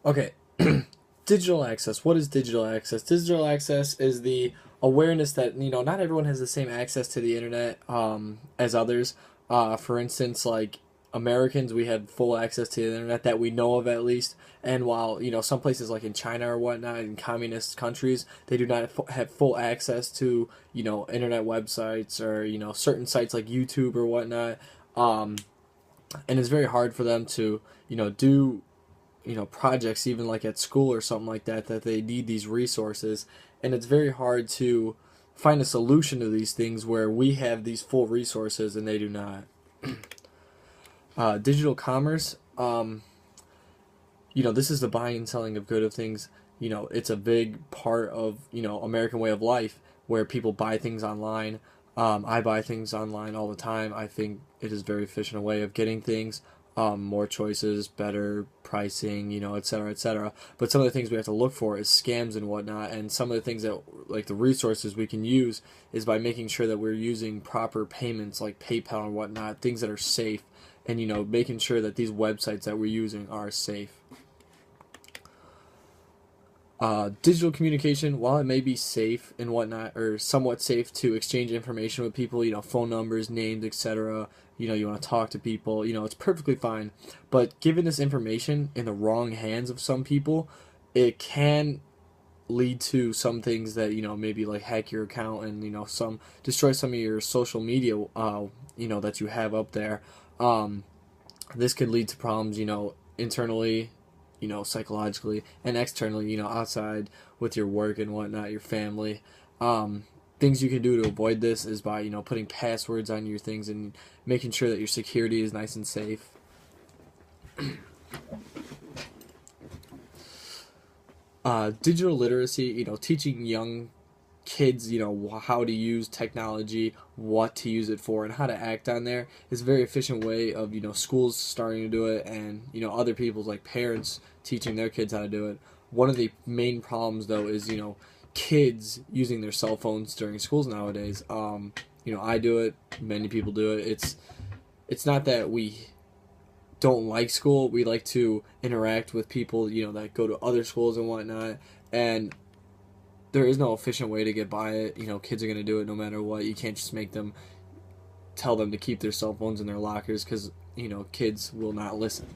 Okay, digital access. What is digital access? Digital access is the awareness that not everyone has the same access to the internet as others. For instance, like Americans, we have full access to the internet that we know of at least. And while some places like in China or whatnot, in communist countries, they do not have full access to internet websites or certain sites like YouTube or whatnot. Um, and it's very hard for them to do projects even like at school or something like that they need these resources, and it's very hard to find a solution to these things where we have these full resources and they do not. Digital commerce, this is the buying and selling of good of things. It's a big part of American way of life where people buy things online. I buy things online all the time. I think it is a very efficient way of getting things, more choices, better pricing, et cetera, et cetera. But some of the things we have to look for is scams and whatnot. And some of the things that, like the resources we can use, is by making sure that we're using proper payments like PayPal and whatnot, things that are safe, and making sure that these websites that we're using are safe. Digital communication, while it may be safe and whatnot, or somewhat safe to exchange information with people, phone numbers, names, etc., you want to talk to people, it's perfectly fine. But given this information in the wrong hands of some people, it can lead to some things that, maybe like hack your account and, some destroy some of your social media, that you have up there. Um, this could lead to problems, internally, psychologically, and externally, outside with your work and whatnot, your family. Um, Things you can do to avoid this is by, putting passwords on your things and making sure that your security is nice and safe. Digital literacy, teaching young kids, how to use technology, what to use it for, and how to act on there is a very efficient way of, schools starting to do it, and, other people's like parents teaching their kids how to do it. One of the main problems, though, is, kids using their cell phones during schools nowadays. I do it, many people do it. It's not that we don't like school. We like to interact with people, that go to other schools and whatnot, and there is no efficient way to get by it. Kids are going to do it no matter what. You can't just tell them to keep their cell phones in their lockers, because, kids will not listen.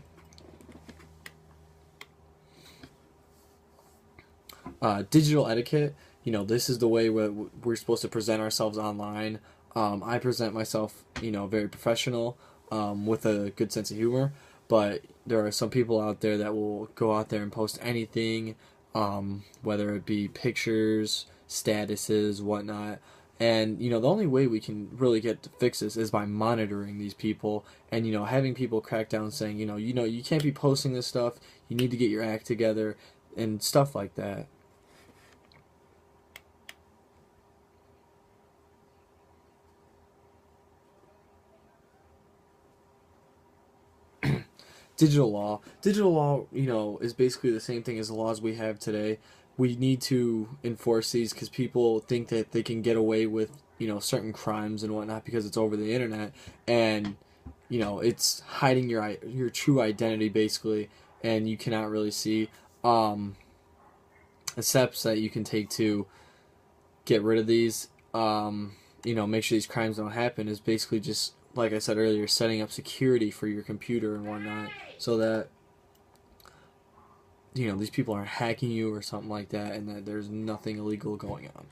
Digital etiquette, this is the way we're supposed to present ourselves online. I present myself, very professional, with a good sense of humor, but there are some people out there that will go out there and post anything, whether it be pictures, statuses, whatnot. And, the only way we can really get to fix this is by monitoring these people and, having people crack down saying, you can't be posting this stuff, you need to get your act together, and stuff like that. Digital law, is basically the same thing as the laws we have today. We need to enforce these because people think that they can get away with certain crimes and whatnot because it's over the internet, and it's hiding your true identity basically, and you cannot really see. um the steps that you can take to get rid of these, make sure these crimes don't happen, is basically just, like I said earlier, setting up security for your computer and whatnot, so that these people aren't hacking you or something like that, and that there's nothing illegal going on.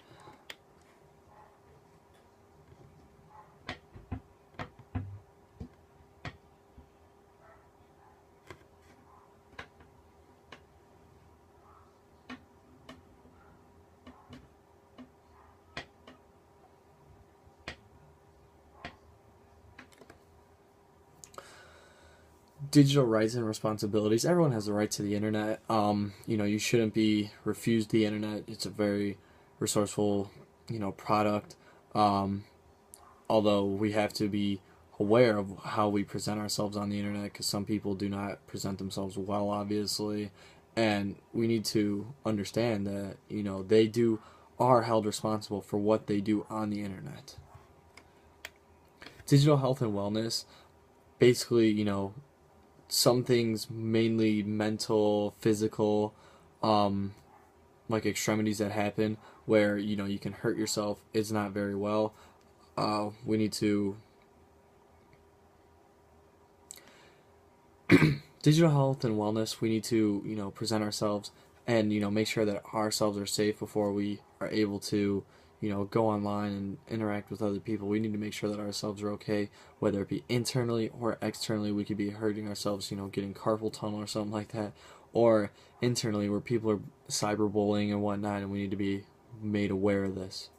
Digital rights and responsibilities. Everyone has the right to the internet. You shouldn't be refused the internet. It's a very resourceful, product. Um, Although we have to be aware of how we present ourselves on the internet, because some people do not present themselves well, obviously, and we need to understand that they are held responsible for what they do on the internet. Digital health and wellness, basically, some things, mainly mental, physical, um, like extremities that happen where you can hurt yourself, it's not very well. We need to digital health and wellness. We need to present ourselves and make sure that ourselves are safe before we are able to go online and interact with other people. We need to make sure that ourselves are okay, whether it be internally or externally. We could be hurting ourselves, getting carpal tunnel or something like that, or internally where people are cyberbullying and whatnot, and we need to be made aware of this.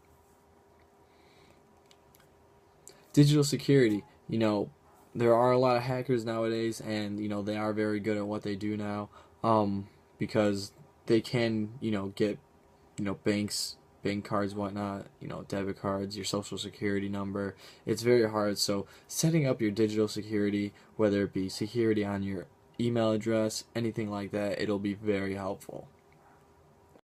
Digital security, there are a lot of hackers nowadays, and they are very good at what they do now, because they can get banks, bank cards, whatnot, debit cards, your social security number. It's very hard. So setting up your digital security, whether it be security on your email address, anything like that, it'll be very helpful.